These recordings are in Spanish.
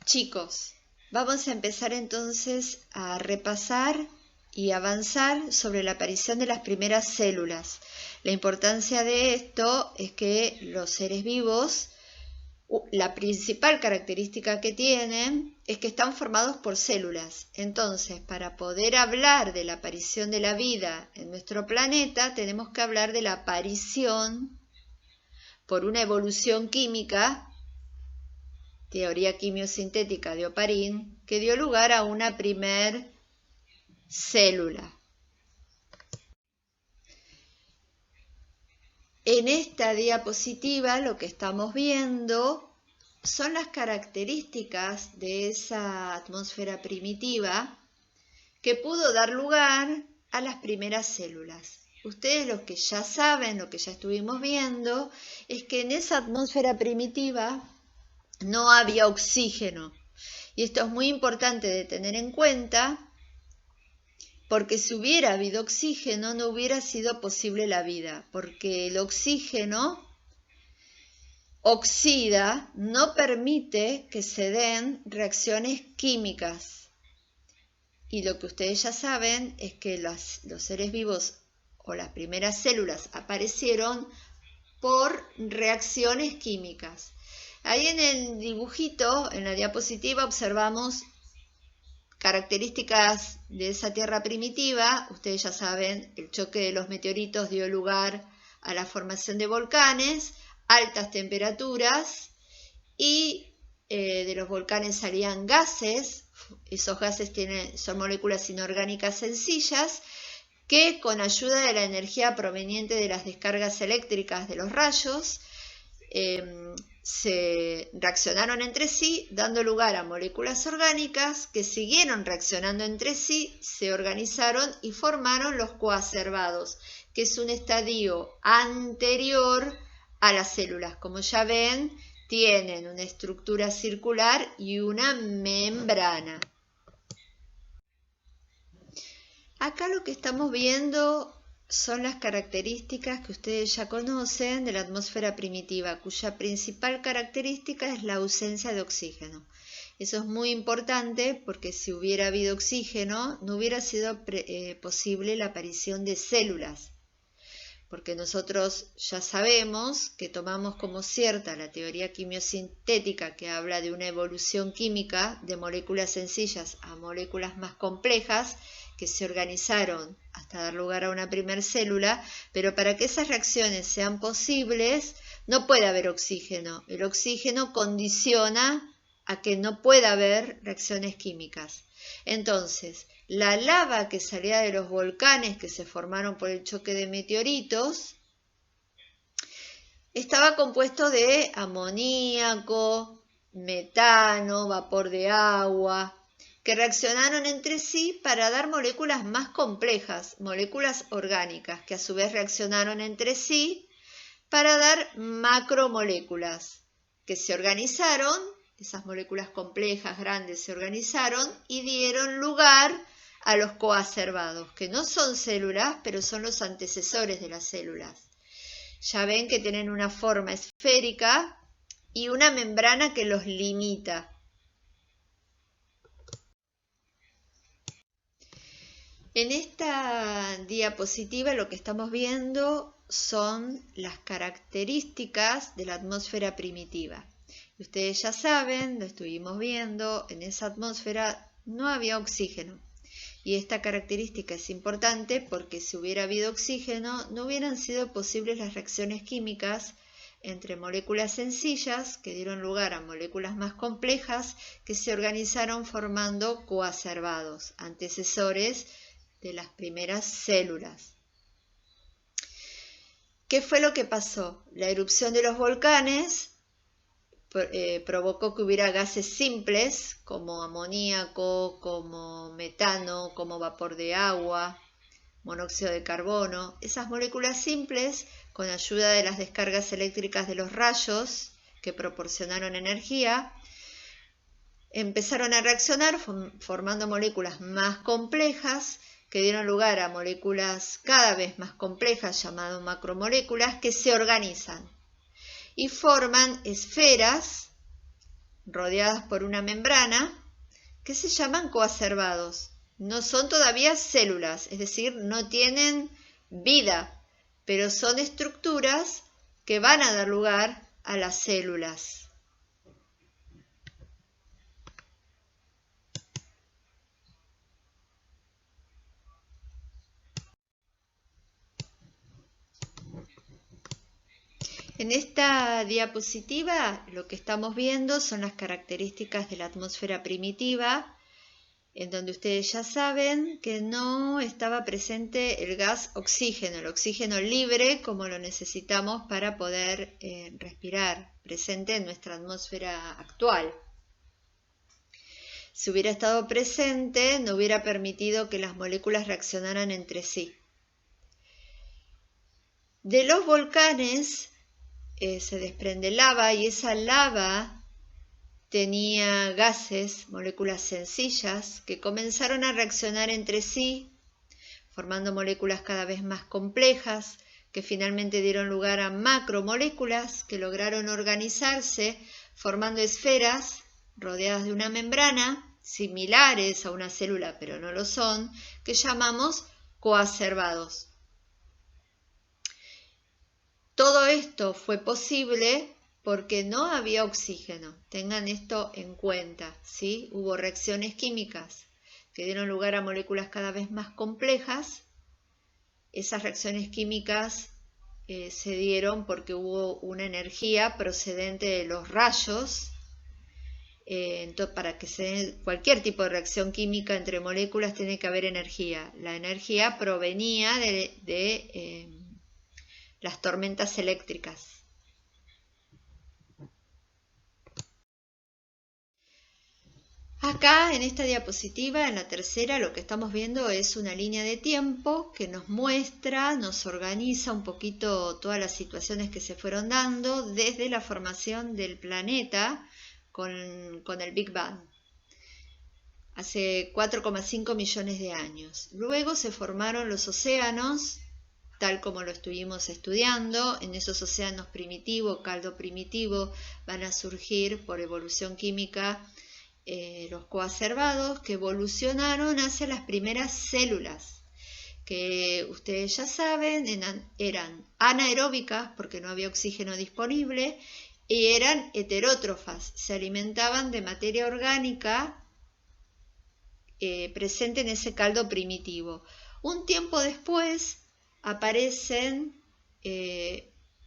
Chicos, vamos a empezar entonces a repasar y avanzar sobre la aparición de las primeras células. La importancia de esto es que los seres vivos, la principal característica que tienen es que están formados por células. Entonces, para poder hablar de la aparición de la vida en nuestro planeta, tenemos que hablar de la aparición por una evolución química, teoría quimiosintética de Oparin, que dio lugar a una primer célula. En esta diapositiva lo que estamos viendo son las características de esa atmósfera primitiva que pudo dar lugar a las primeras células. Ustedes lo que ya saben, lo que ya estuvimos viendo, es que en esa atmósfera primitiva no había oxígeno. Y esto es muy importante de tener en cuenta, porque si hubiera habido oxígeno no hubiera sido posible la vida, porque el oxígeno oxida, no permite que se den reacciones químicas. Y lo que ustedes ya saben es que los seres vivos o las primeras células aparecieron por reacciones químicas. Ahí en el dibujito, en la diapositiva, observamos características de esa Tierra primitiva. Ustedes ya saben, el choque de los meteoritos dio lugar a la formación de volcanes, altas temperaturas, y de los volcanes salían gases. Esos gases son moléculas inorgánicas sencillas que, con ayuda de la energía proveniente de las descargas eléctricas de los rayos, se reaccionaron entre sí, dando lugar a moléculas orgánicas que siguieron reaccionando entre sí, se organizaron y formaron los coacervados, que es un estadio anterior a las células. Como ya ven, tienen una estructura circular y una membrana. Acá lo que estamos viendo son las características que ustedes ya conocen de la atmósfera primitiva, cuya principal característica es la ausencia de oxígeno. Eso es muy importante porque si hubiera habido oxígeno no hubiera sido posible la aparición de células, porque nosotros ya sabemos que tomamos como cierta la teoría quimiosintética, que habla de una evolución química de moléculas sencillas a moléculas más complejas que se organizaron hasta dar lugar a una primer célula, pero para que esas reacciones sean posibles no puede haber oxígeno. El oxígeno condiciona a que no pueda haber reacciones químicas. Entonces, la lava que salía de los volcanes que se formaron por el choque de meteoritos estaba compuesto de amoníaco, metano, vapor de agua, que reaccionaron entre sí para dar moléculas más complejas, moléculas orgánicas, que a su vez reaccionaron entre sí para dar macromoléculas, que se organizaron. Esas moléculas complejas, grandes, se organizaron y dieron lugar a los coacervados, que no son células, pero son los antecesores de las células. Ya ven que tienen una forma esférica y una membrana que los limita. En esta diapositiva lo que estamos viendo son las características de la atmósfera primitiva. Ustedes ya saben, lo estuvimos viendo, en esa atmósfera no había oxígeno. Y esta característica es importante porque si hubiera habido oxígeno, no hubieran sido posibles las reacciones químicas entre moléculas sencillas que dieron lugar a moléculas más complejas que se organizaron formando coacervados, antecesores de las primeras células. ¿Qué fue lo que pasó? La erupción de los volcanes provocó que hubiera gases simples como amoníaco, como metano, como vapor de agua, monóxido de carbono. Esas moléculas simples, con ayuda de las descargas eléctricas de los rayos que proporcionaron energía, empezaron a reaccionar formando moléculas más complejas que dieron lugar a moléculas cada vez más complejas llamadas macromoléculas que se organizan y forman esferas rodeadas por una membrana, que se llaman coacervados. No son todavía células, es decir, no tienen vida, pero son estructuras que van a dar lugar a las células. En esta diapositiva lo que estamos viendo son las características de la atmósfera primitiva, en donde ustedes ya saben que no estaba presente el gas oxígeno, el oxígeno libre como lo necesitamos para poder respirar, presente en nuestra atmósfera actual. Si hubiera estado presente, no hubiera permitido que las moléculas reaccionaran entre sí. De los volcanes se desprende lava y esa lava tenía gases, moléculas sencillas, que comenzaron a reaccionar entre sí, formando moléculas cada vez más complejas, que finalmente dieron lugar a macromoléculas que lograron organizarse, formando esferas rodeadas de una membrana, similares a una célula, pero no lo son, que llamamos coacervados. Todo esto fue posible porque no había oxígeno. Tengan esto en cuenta, ¿sí? Hubo reacciones químicas que dieron lugar a moléculas cada vez más complejas. Esas reacciones químicas se dieron porque hubo una energía procedente de los rayos. Entonces, para que se dé cualquier tipo de reacción química entre moléculas tiene que haber energía. La energía provenía de las tormentas eléctricas. Acá en esta diapositiva, en la tercera, lo que estamos viendo es una línea de tiempo que nos muestra, nos organiza un poquito todas las situaciones que se fueron dando desde la formación del planeta con el Big Bang, hace 4,5 millones de años. Luego se formaron los océanos, tal como lo estuvimos estudiando. En esos océanos primitivos, caldo primitivo, van a surgir por evolución química los coacervados, que evolucionaron hacia las primeras células, que ustedes ya saben, eran anaeróbicas porque no había oxígeno disponible, y eran heterótrofas, se alimentaban de materia orgánica presente en ese caldo primitivo. Un tiempo después aparecen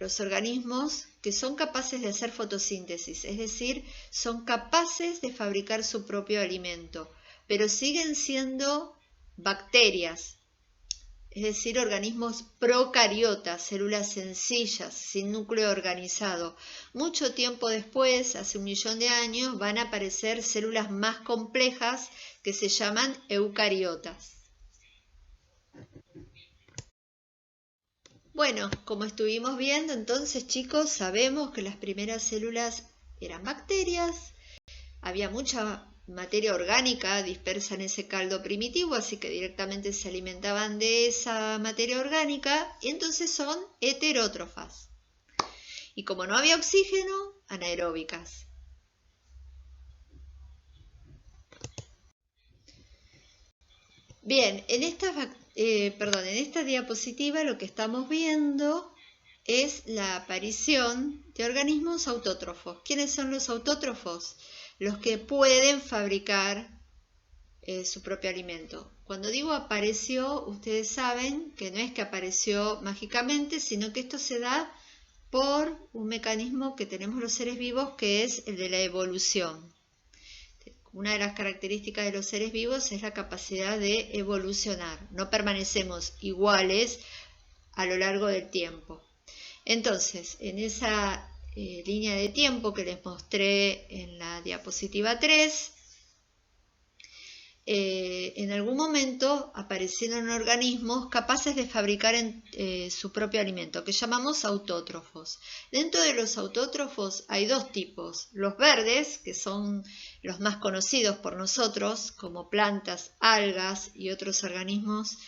los organismos que son capaces de hacer fotosíntesis, es decir, son capaces de fabricar su propio alimento, pero siguen siendo bacterias, es decir, organismos procariotas, células sencillas, sin núcleo organizado. Mucho tiempo después, hace 1 millón de años, van a aparecer células más complejas que se llaman eucariotas. Bueno, como estuvimos viendo, entonces, chicos, sabemos que las primeras células eran bacterias, había mucha materia orgánica dispersa en ese caldo primitivo, así que directamente se alimentaban de esa materia orgánica, y entonces son heterótrofas. Y como no había oxígeno, anaeróbicas. Bien, en esta diapositiva lo que estamos viendo es la aparición de organismos autótrofos. ¿Quiénes son los autótrofos? Los que pueden fabricar su propio alimento. Cuando digo apareció, ustedes saben que no es que apareció mágicamente, sino que esto se da por un mecanismo que tenemos los seres vivos, que es el de la evolución. Una de las características de los seres vivos es la capacidad de evolucionar. No permanecemos iguales a lo largo del tiempo. Entonces, en esa línea de tiempo que les mostré en la diapositiva 3, en algún momento aparecieron organismos capaces de fabricar su propio alimento, que llamamos autótrofos. Dentro de los autótrofos hay dos tipos: los verdes, que son los más conocidos por nosotros, como plantas, algas y otros organismos,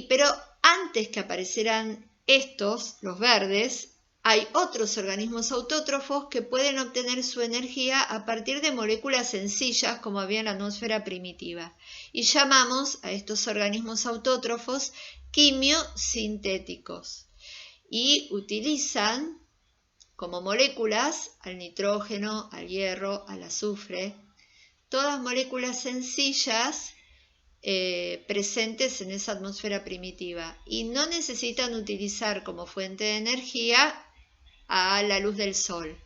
pero antes que aparecieran estos, los verdes, Hay otros organismos autótrofos que pueden obtener su energía a partir de moléculas sencillas como había en la atmósfera primitiva. Y llamamos a estos organismos autótrofos quimiosintéticos. Y utilizan como moléculas al nitrógeno, al hierro, al azufre, todas moléculas sencillas presentes en esa atmósfera primitiva y no necesitan utilizar como fuente de energía a la luz del sol.